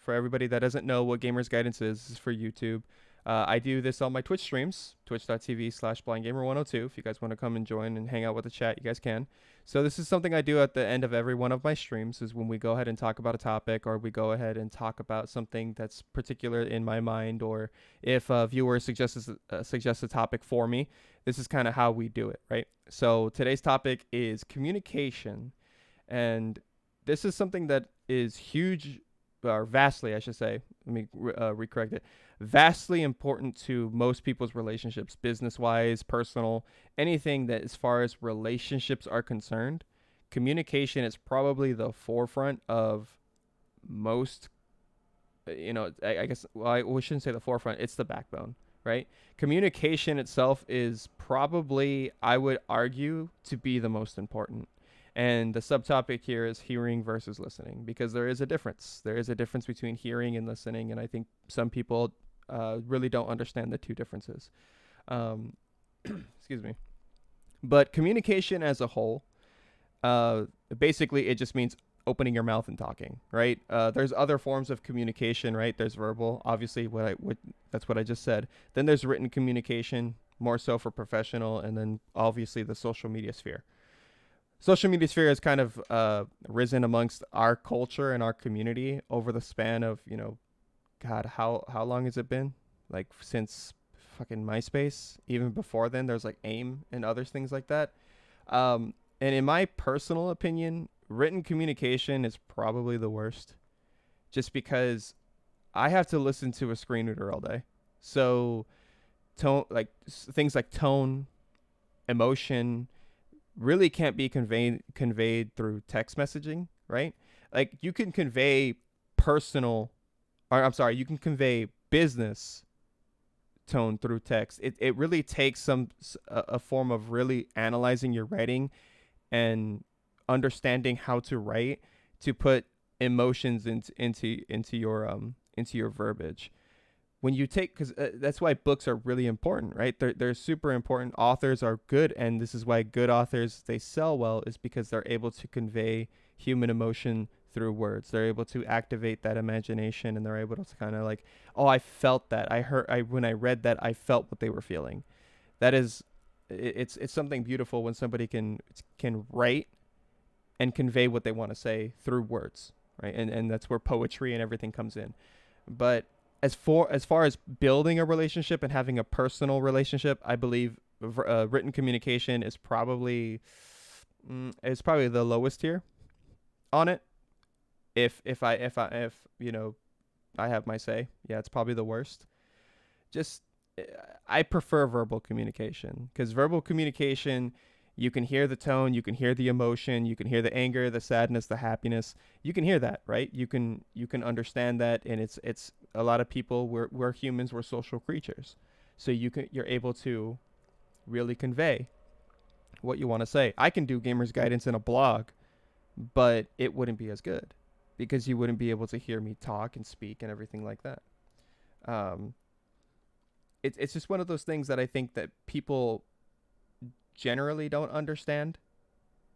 For everybody that doesn't know what Gamers Guidance is, this is for YouTube. I do this on my Twitch streams, twitch.tv/blindgamer102. If you guys want to come and join and hang out with the chat, you guys can. So this is something I do at the end of every one of my streams, is when we go ahead and talk about a topic, or we go ahead and talk about something that's particular in my mind, or if a viewer suggests a topic for me. This is kind of how we do it, right? So today's topic is communication, and this is something that is huge, or vastly, I should say. Let me recorrect it. Vastly important to most people's relationships, business wise, personal, anything that, as far as relationships are concerned, communication is probably the forefront of most. I guess, well, we shouldn't say the forefront, it's the backbone, right? Communication itself is probably, I would argue, to be the most important. And the subtopic here is hearing versus listening, because there is a difference. There is a difference between hearing and listening, and I think some people really don't understand the two differences. Um, excuse me. But communication as a whole, uh, basically, it just means opening your mouth and talking, right? There's other forms of communication, right? There's verbal, obviously, that's what I just said. Then there's written communication, more so for professional, and then obviously the social media sphere. Social media sphere has kind of risen amongst our culture and our community over the span of, God, how long has it been? Like, since fucking MySpace. Even before then, there's like AIM and other things like that. And in my personal opinion, written communication is probably the worst, just because I have to listen to a screen reader all day. So tone, like things like tone, emotion, really can't be conveyed through text messaging, right? Like, you can convey personal, or I'm sorry, you can convey business tone through text. It really takes a form of really analyzing your writing and understanding how to write to put emotions into your verbiage. When you take, because that's why books are really important, right? They're super important. Authors are good, and this is why good authors, they sell well, is because they're able to convey human emotion through words. They're able to activate that imagination, and they're able to kind of like, oh, I felt that. When I read that, I felt what they were feeling. That is, it's something beautiful when somebody can write and convey what they want to say through words, right? And that's where poetry and everything comes in. But as far as building a relationship and having a personal relationship, I believe written communication is probably the lowest tier on it. If I have my say, yeah, it's probably the worst. Just I prefer verbal communication, because verbal communication, you can hear the tone, you can hear the emotion, you can hear the anger, the sadness, the happiness. You can hear that, right? You can understand that, and it's a lot of people, we're humans, we're social creatures. So you're able to really convey what you want to say. I can do gamers guidance in a blog, but it wouldn't be as good, because you wouldn't be able to hear me talk and speak and everything like that. Um, it's just one of those things that I think that people generally don't understand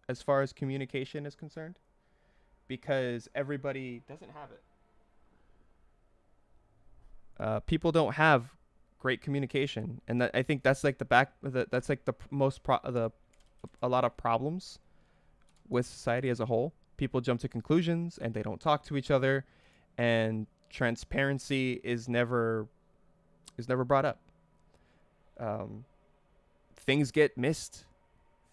as far as communication is concerned, because everybody doesn't have it. People don't have great communication, and I think that's like that's like the most the a lot of problems with society as a whole. People jump to conclusions and they don't talk to each other, and transparency is never brought up. Um, Things get missed.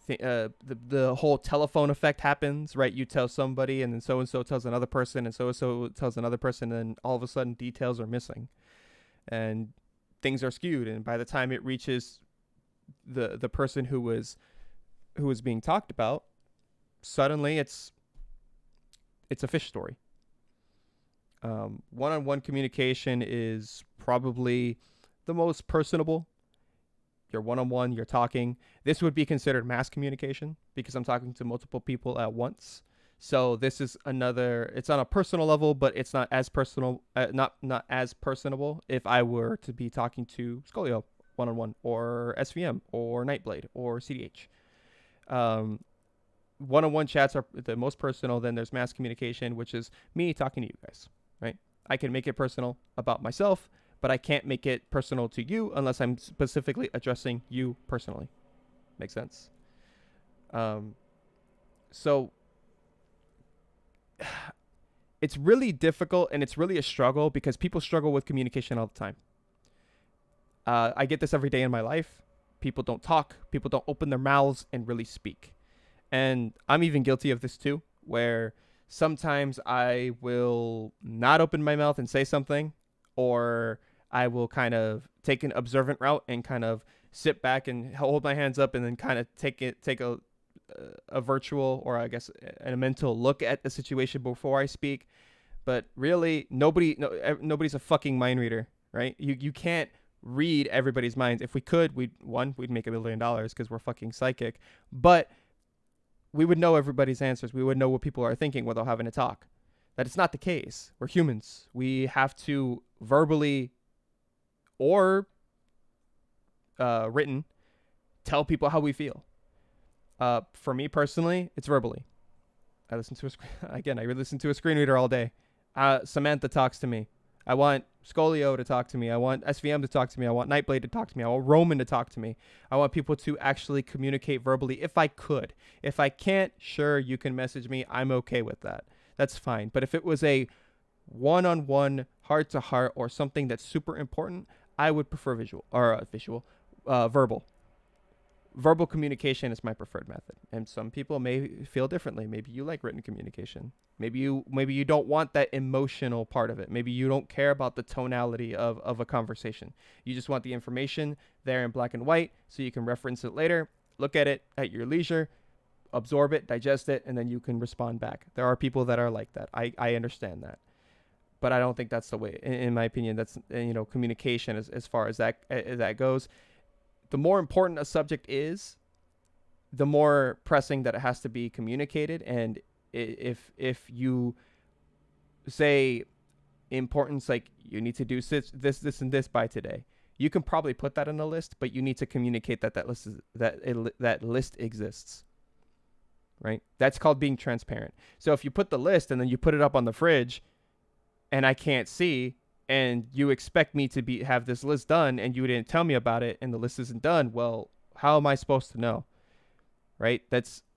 The whole telephone effect happens, right? You tell somebody, and then so and so tells another person, and so tells another person, and all of a sudden details are missing, and things are skewed. And by the time it reaches the person who was being talked about, suddenly it's a fish story. One-on-one communication is probably the most personable. You're one-on-one, you're talking. This would be considered mass communication, because I'm talking to multiple people at once. So this is another, it's on a personal level, but it's not as personal, not as personable if I were to be talking to Scolio one-on-one, or SVM, or Nightblade, or CDH. Um, One-on-one chats are the most personal. Then there's mass communication, which is me talking to you guys, right? I can make it personal about myself, but I can't make it personal to you unless I'm specifically addressing you personally. Makes sense? Um, so it's really difficult and it's really a struggle because people struggle with communication all the time. I get this every day in my life. People don't talk, people don't open their mouths and really speak. And I'm even guilty of this too, where sometimes I will not open my mouth and say something, or I will kind of take an observant route and kind of sit back and hold my hands up and then kind of take a virtual, or I guess a mental look at the situation before I speak. But really, nobody's a fucking mind reader, right? You can't read everybody's minds. If we could, we'd make $1 million because we're fucking psychic. But we would know everybody's answers. We would know what people are thinking without having to talk. That is not the case. We're humans. We have to verbally or written tell people how we feel. For me personally, it's verbally. I listen to I listen to a screen reader all day. Samantha talks to me. I want Scolio to talk to me. I want SVM to talk to me. I want Nightblade to talk to me. I want Roman to talk to me. I want people to actually communicate verbally if I could. If I can't, sure, you can message me. I'm okay with that. That's fine. But if it was a one-on-one, heart-to-heart, or something that's super important, I would prefer verbal. Verbal communication is my preferred method, and some people may feel differently. Maybe you like written communication. Maybe you don't want that emotional part of it. Maybe you don't care about the tonality of a conversation. You just want the information there in black and white so you can reference it later, look at it at your leisure, absorb it, digest it, and then you can respond back. There are people that are like that. I understand that. But I don't think that's the way, in my opinion. That's, communication as far as that goes. The more important a subject is, the more pressing that it has to be communicated. And if you say importance, like you need to do this and this by today, you can probably put that in a list, but you need to communicate that list exists, right? That's called being transparent. So if you put the list and then you put it up on the fridge and I can't see, and you expect me to have this list done and you didn't tell me about it and the list isn't done, well, how am I supposed to know? Right?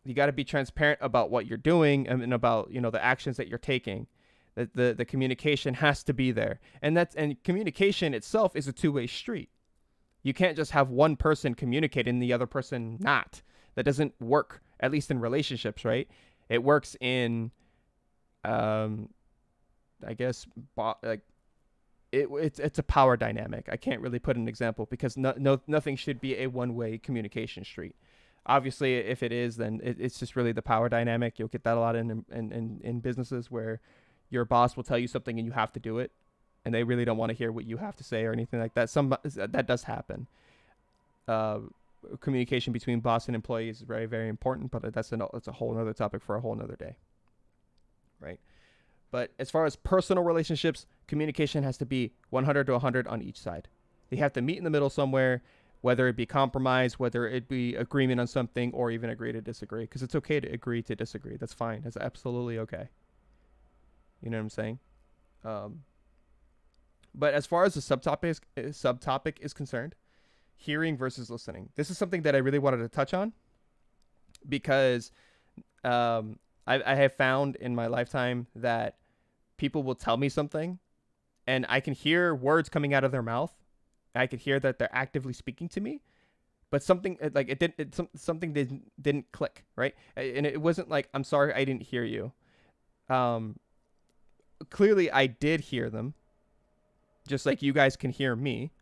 You got to be transparent about what you're doing and about, the actions that you're taking. The communication has to be there. And communication itself is a two-way street. You can't just have one person communicate and the other person not. That doesn't work, at least in relationships, right? It works in, I guess, it's a power dynamic. I can't really put an example because nothing should be a one-way communication street. Obviously, if it is, then it's just really the power dynamic. You'll get that a lot in businesses where your boss will tell you something and you have to do it, and they really don't want to hear what you have to say or anything like that. That does happen. Communication between boss and employee is very, very important, but that's a whole other topic for a whole other day, right? But as far as personal relationships, communication has to be 100 to 100 on each side. They have to meet in the middle somewhere, whether it be compromise, whether it be agreement on something, or even agree to disagree. Because it's okay to agree to disagree. That's fine. That's absolutely okay. You know what I'm saying? But as far as the subtopic is concerned, hearing versus listening. This is something that I really wanted to touch on because I have found in my lifetime that people will tell me something and I can hear words coming out of their mouth. I could hear that they're actively speaking to me, but something didn't click, right? And it wasn't like, I'm sorry, I didn't hear you. Clearly I did hear them, just like you guys can hear me,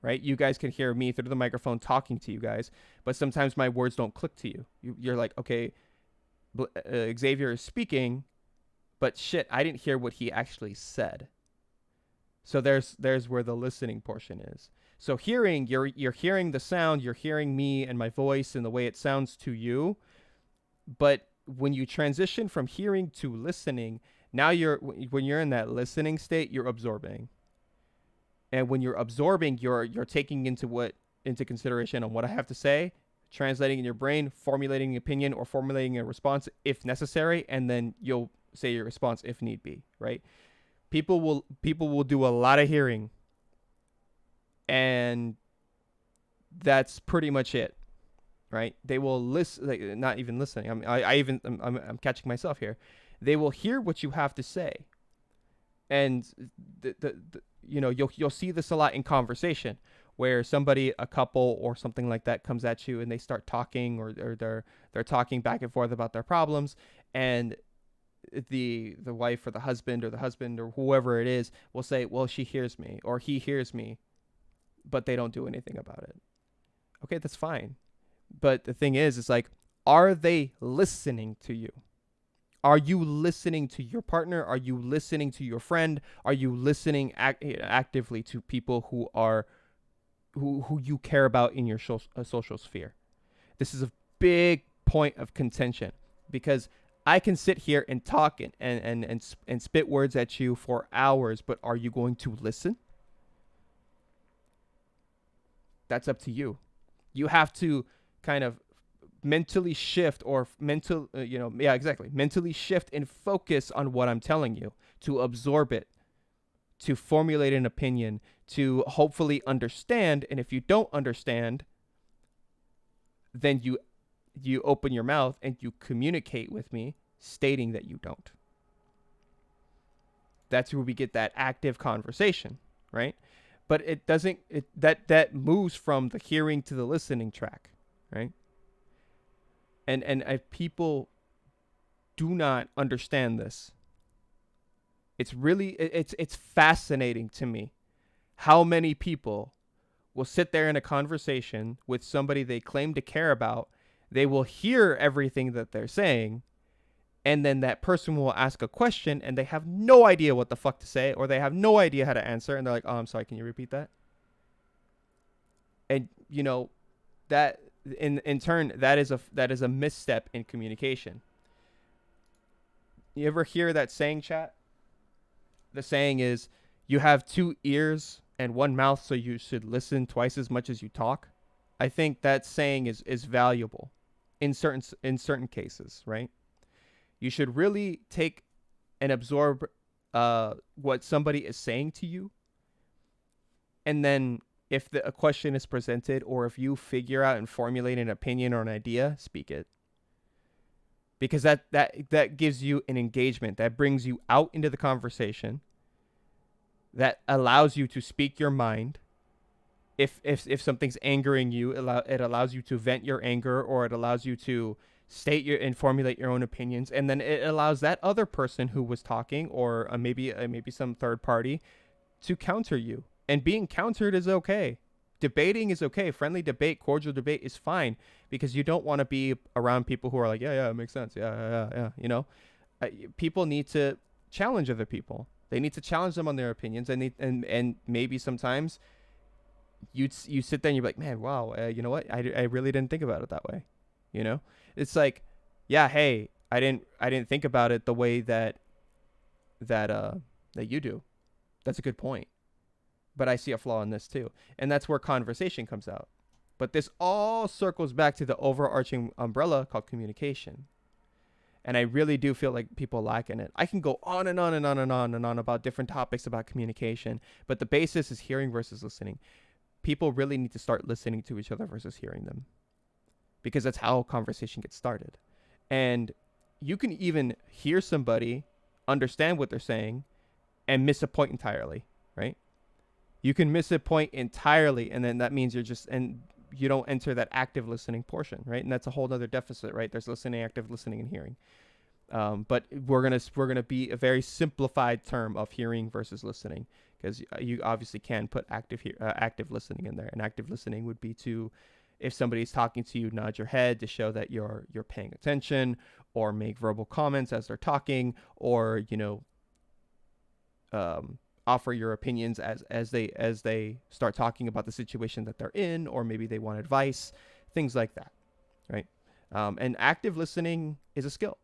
right? You guys can hear me through the microphone talking to you guys, but sometimes my words don't click to you. You're like, okay, Xavier is speaking, but shit, I didn't hear what he actually said. So there's where the listening portion is. So hearing, you're hearing the sound, you're hearing me and my voice and the way it sounds to you. But when you transition from hearing to listening, now when you're in that listening state, you're absorbing. And when you're absorbing, you're taking into consideration on what I have to say, translating in your brain, formulating an opinion or formulating a response if necessary, and then you'll say your response if need be, right? People will do a lot of hearing, and that's pretty much it, right? They will listen, like, not even listening. I'm catching myself here. They will hear what you have to say, and the you'll see this a lot in conversation, where somebody, a couple or something like that, comes at you and they start talking, or they're talking back and forth about their problems, and the wife or the husband or whoever it is will say, well, she hears me or he hears me, but they don't do anything about it. Okay, that's fine. But the thing is, it's like, are they listening to you? Are you listening to your partner? Are you listening to your friend? Are you listening actively to people who you care about in your social sphere? This is a big point of contention, because I can sit here and talk and spit words at you for hours, but are you going to listen? That's up to you. You have to kind of mentally shift, or mentally shift and focus on what I'm telling you, to absorb it, to formulate an opinion, to hopefully understand. And if you don't understand, then you open your mouth and you communicate with me stating that you don't. That's where we get that active conversation, right? But it doesn't, that moves from the hearing to the listening track, right? And if people do not understand this, it's fascinating to me how many people will sit there in a conversation with somebody they claim to care about. They will hear everything that they're saying, and then that person will ask a question and they have no idea what the fuck to say, or they have no idea how to answer, and they're like, oh, I'm sorry, can you repeat that? And that in turn, that is a misstep in communication. You ever hear that saying, chat? The saying is, you have 2 ears and 1 mouth, so you should listen twice as much as you talk. I think that saying is valuable in certain cases, right? You should really take and absorb what somebody is saying to you, and then if a question is presented, or if you figure out and formulate an opinion or an idea, speak it. Because that gives you an engagement, that brings you out into the conversation, that allows you to speak your mind. If something's angering you, it allows you to vent your anger, or it allows you to state and formulate your own opinions, and then it allows that other person who was talking, or maybe some third party, to counter you. And being countered is okay. Debating is okay. Friendly debate, cordial debate is fine, because you don't want to be around people who are like, yeah, it makes sense. Yeah. People need to challenge other people. They need to challenge them on their opinions, and maybe sometimes you sit there and you're like, man, wow, you know what? I really didn't think about it that way. It's like, yeah, hey, I didn't think about it the way that you do. That's a good point. But I see a flaw in this too. And that's where conversation comes out. But this all circles back to the overarching umbrella called communication. And I really do feel like people lack in it. I can go on and on and on and on and on about different topics about communication, but the basis is hearing versus listening. People really need to start listening to each other versus hearing them, because that's how conversation gets started. And you can even hear somebody, understand what they're saying, and miss a point entirely, right? You can miss a point entirely, and then that means you don't enter that active listening portion, right? And that's a whole other deficit, right? There's listening, active listening, and hearing. But we're gonna be a very simplified term of hearing versus listening, because you obviously can put active listening in there. And active listening would be to, if somebody's talking to you, nod your head to show that you're paying attention, or make verbal comments as they're talking, or offer your opinions as they start talking about the situation that they're in, or maybe they want advice, things like that, right? And active listening is a skill.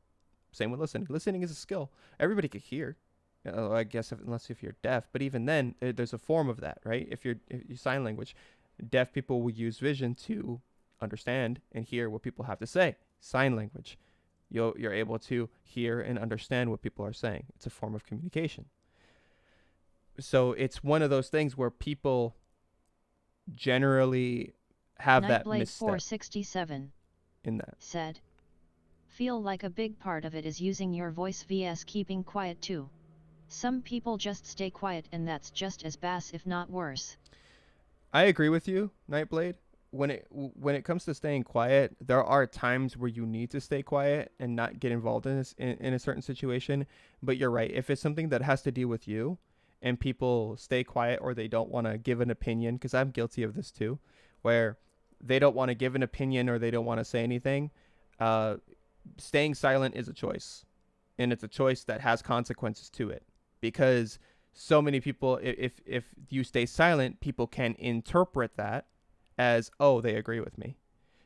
Same with listening. Listening is a skill. Everybody can hear, I guess, unless you're deaf. But even then, there's a form of that, right? If you're sign language, deaf people will use vision to understand and hear what people have to say. Sign language, you're able to hear and understand what people are saying. It's a form of communication. So it's one of those things where people generally have that Nightblade misstep 467 in that. said, feel like a big part of it is using your voice vs keeping quiet too. Some people just stay quiet and that's just as bass if not worse. I agree with you, Nightblade. When it comes to staying quiet, there are times where you need to stay quiet and not get involved in this in a certain situation. But you're right. If it's something that has to do with you, and people stay quiet or they don't want to give an opinion, because I'm guilty of this too, where they don't want to give an opinion or they don't want to say anything, uh, staying silent is a choice, and it's a choice that has consequences to it, because so many people, if you stay silent, people can interpret that as, oh, they agree with me.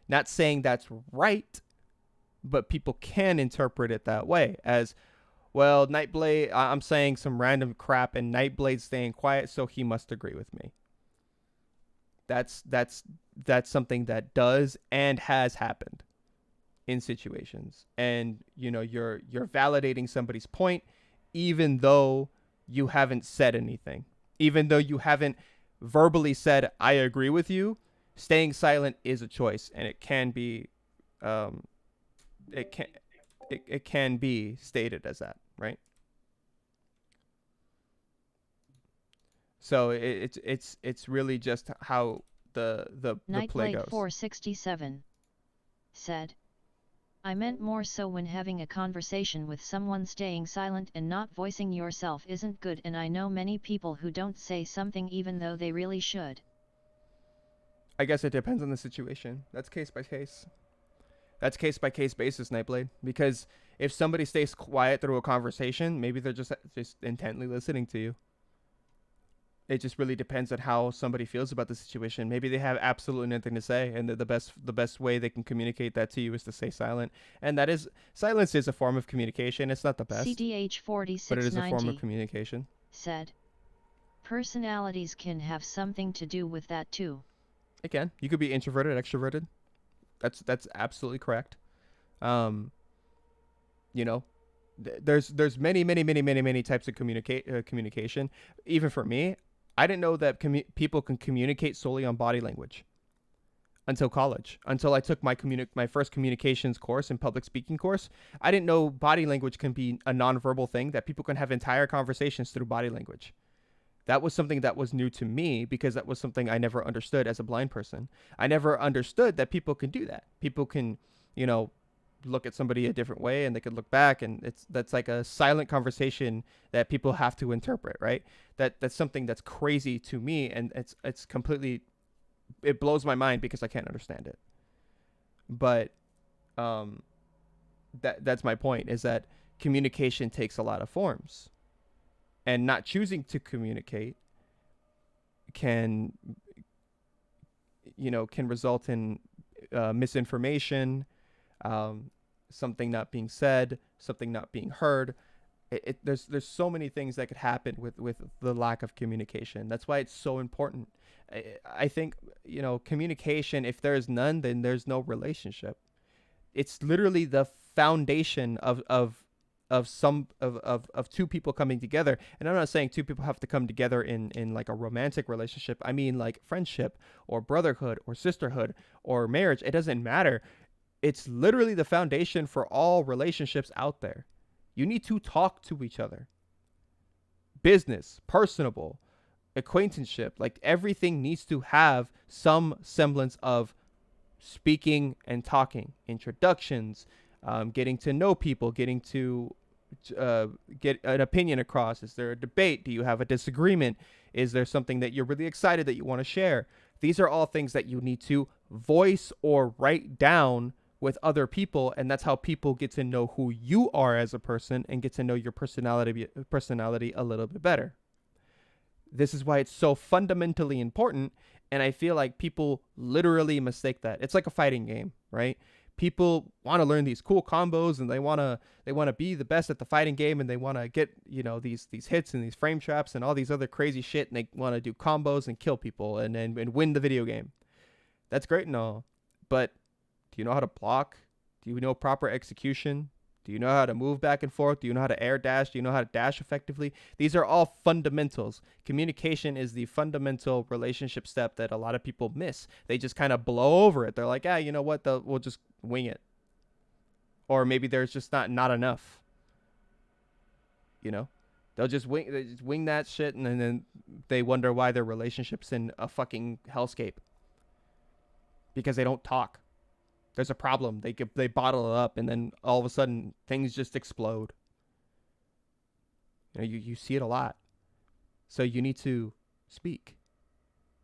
Not saying that's right, but people can interpret it that way as, well, Nightblade, I'm saying some random crap and Nightblade's staying quiet, so he must agree with me. That's something that does and has happened in situations. And you're validating somebody's point even though you haven't said anything. Even though you haven't verbally said I agree with you, staying silent is a choice, and it can be um it can it can be stated as that, right? So it's really just how the play Nightblade goes. 467 said, I meant more so when having a conversation with someone, staying silent and not voicing yourself isn't good, and I know many people who don't say something even though they really should. I guess it depends on the situation. That's case by case. That's case by case basis, Nightblade. Because if somebody stays quiet through a conversation, maybe they're just intently listening to you. It just really depends on how somebody feels about the situation. Maybe they have absolutely nothing to say, and the best way they can communicate that to you is to stay silent. And that is, silence is a form of communication. It's not the best, CDH but it is a form of 4690 communication. said, personalities can have something to do with that too. It can. You could be introverted, extroverted. That's absolutely correct. Um, you know, there's many types of communication. Even for me, I didn't know that people can communicate solely on body language until college. Until I took my first communications course and public speaking course, I didn't know body language can be a nonverbal thing, that people can have entire conversations through body language. That was something that was new to me because that was something I never understood as a blind person. I never understood that people can do that. People can, you know, look at somebody a different way and they could look back, and that's like a silent conversation that people have to interpret, right? That's something that's crazy to me, and it's completely, it blows my mind because I can't understand it. But um that's my point, is that communication takes a lot of forms, and not choosing to communicate can can result in misinformation, um, something not being said, something not being heard. There's so many things that could happen with the lack of communication. That's why it's so important. I think communication. If there is none, then there's no relationship. It's literally the foundation of two people coming together. And I'm not saying two people have to come together in like a romantic relationship. I mean like friendship or brotherhood or sisterhood or marriage. It doesn't matter. It's literally the foundation for all relationships out there. You need to talk to each other. Business, personable, acquaintanceship, like everything needs to have some semblance of speaking and talking, introductions, getting to know people, getting to get an opinion across. Is there a debate? Do you have a disagreement? Is there something that you're really excited that you want to share? These are all things that you need to voice or write down with other people, and that's how people get to know who you are as a person and get to know your personality a little bit better. This is why it's so fundamentally important, and I feel like people literally mistake that. It's like a fighting game, right? People want to learn these cool combos, and they want to be the best at the fighting game, and they want to get these hits and these frame traps and all these other crazy shit, and they want to do combos and kill people and win the video game. That's great and all, but do you know how to block? Do you know proper execution? Do you know how to move back and forth? Do you know how to air dash? Do you know how to dash effectively? These are all fundamentals. Communication is the fundamental relationship step that a lot of people miss. They just kind of blow over it. They're like, you know what? We'll just wing it. Or maybe there's just not enough. You know? They just wing that shit, and then they wonder why their relationship's in a fucking hellscape. Because they don't talk. There's a problem. They bottle it up, and then all of a sudden things just explode. You see it a lot. So you need to speak.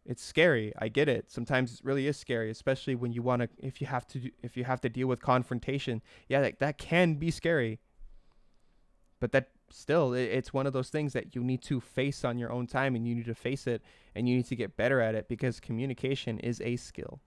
It's scary. I get it. Sometimes it really is scary, especially when if you have to deal with confrontation. Yeah, that can be scary. But that still, it's one of those things that you need to face on your own time, and you need to face it, and you need to get better at it, because communication is a skill.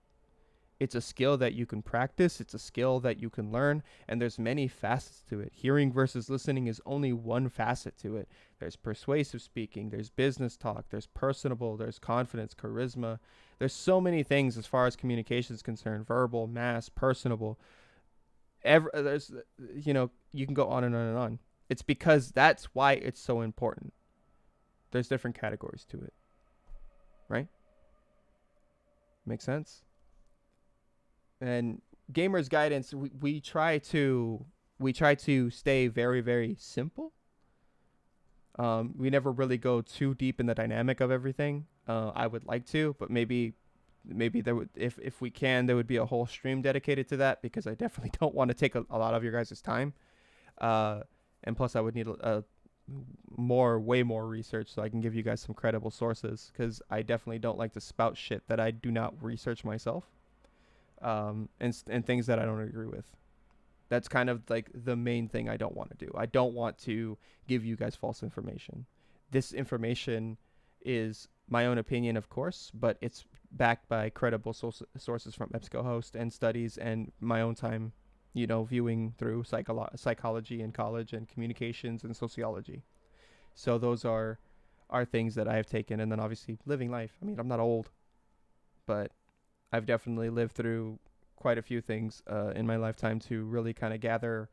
It's a skill that you can practice. It's a skill that you can learn. And there's many facets to it. Hearing versus listening is only one facet to it. There's persuasive speaking. There's business talk. There's personable. There's confidence, charisma. There's so many things as far as communication is concerned. Verbal, mass, personable. There's, you can go on and on and on. It's because that's why it's so important. There's different categories to it. Right? Make sense? And Gamers Guidance, we try to stay very, very simple. We never really go too deep in the dynamic of everything. I would like to, but maybe there would, if we can, there would be a whole stream dedicated to that, because I definitely don't want to take a lot of your guys' time. And plus I would need way more research so I can give you guys some credible sources, because I definitely don't like to spout shit that I do not research myself. And things that I don't agree with. That's kind of like the main thing I don't want to do. I don't want to give you guys false information. This information is my own opinion, of course, but it's backed by credible sources from EBSCOhost and studies, and my own time, viewing through psychology in college, and communications and sociology. So those are things that I have taken, and then obviously living life. I mean, I'm not old, but I've definitely lived through quite a few things in my lifetime to really kind of gather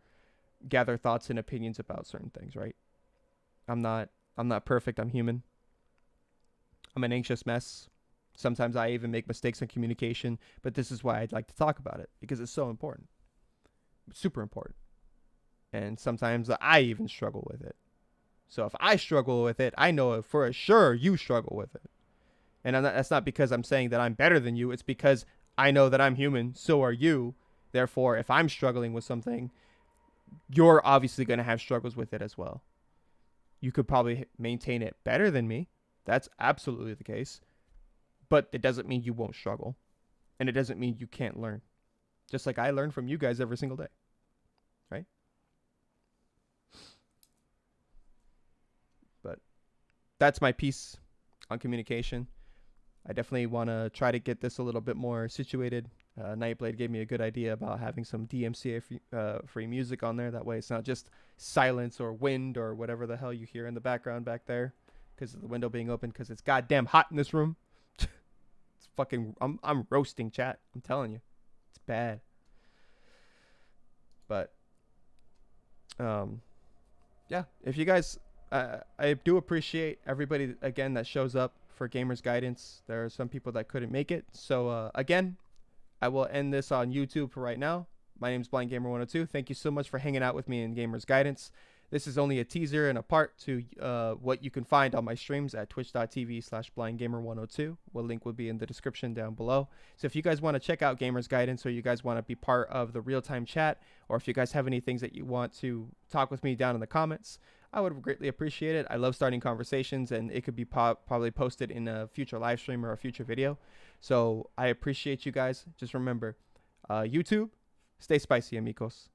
thoughts and opinions about certain things, right? I'm not perfect. I'm human. I'm an anxious mess. Sometimes I even make mistakes in communication, but this is why I'd like to talk about it, because it's so important. Super important. And sometimes I even struggle with it. So if I struggle with it, I know for sure you struggle with it. And that's not because I'm saying that I'm better than you. It's because I know that I'm human. So are you. Therefore, if I'm struggling with something, you're obviously going to have struggles with it as well. You could probably maintain it better than me. That's absolutely the case. But it doesn't mean you won't struggle. And it doesn't mean you can't learn. Just like I learn from you guys every single day. Right? But that's my piece on communication. I definitely want to try to get this a little bit more situated. Nightblade gave me a good idea about having some DMCA free music on there. That way it's not just silence or wind or whatever the hell you hear in the background back there, because of the window being open, because it's goddamn hot in this room. It's fucking, I'm roasting, chat. I'm telling you. It's bad. But, yeah, if you guys, I do appreciate everybody, again, that shows up for Gamers Guidance. There are some people that couldn't make it. So, again, I will end this on YouTube for right now. My name is BlindGamer102. Thank you so much for hanging out with me in Gamers Guidance. This is only a teaser and a part to what you can find on my streams at twitch.tv/blindgamer102. What link will be in the description down below. So if you guys want to check out Gamers Guidance, or you guys want to be part of the real-time chat, or if you guys have any things that you want to talk with me down in the comments, I would greatly appreciate it. I love starting conversations, and it could be probably posted in a future live stream or a future video. So I appreciate you guys. Just remember, YouTube, stay spicy, amigos.